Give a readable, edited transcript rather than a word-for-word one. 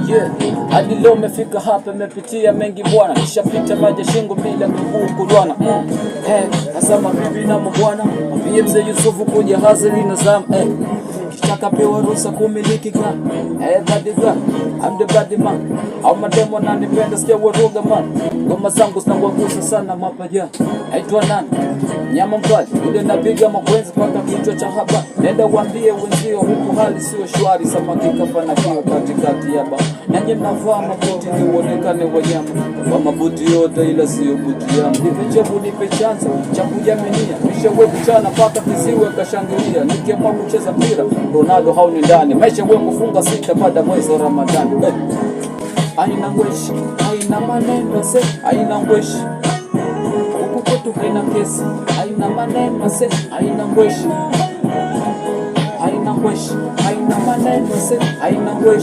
Yeah, hadi leo umefika hapa, imepitia mengi bwana, nishapita maji shingo bila miguu kulwana. Hasa mabibi na mabwana, mwambie mzee Yusufu kuja hazili na zamu. Kitaka pewa ruhusa kumiliki ka badi ga, I'm the bad man. Au mademo nanipenda sikia waruga man. Ngoma zangu zinawagusa sana mapaja. Naitwa nani? Nyama mkali, ile napiga makwenzi paka kichwa cha haba. Nenda uambie wenzio huku hali sio shwari, samaki kafana kio katikati ya ba. Nanyi mnavaa mabuti ni uonekane wanyama. Kwa mabuti yote ila sio buti yangu. Nipe chevu nipe chanzo, cha kujaminia. Misha webu chana paka kisiwe kashangilia. Nikiamua kucheza mpira, Ronaldo hauni ndani. Maisha wewe kufunga sita baada mwezi wa Ramadhani. Aina ngweshi, aina maneno se, aina ngweshi. Huku kwetu haina kesi, aina maneno se, aina ngweshi. Aina ngweshi, aina maneno se, aina ngweshi.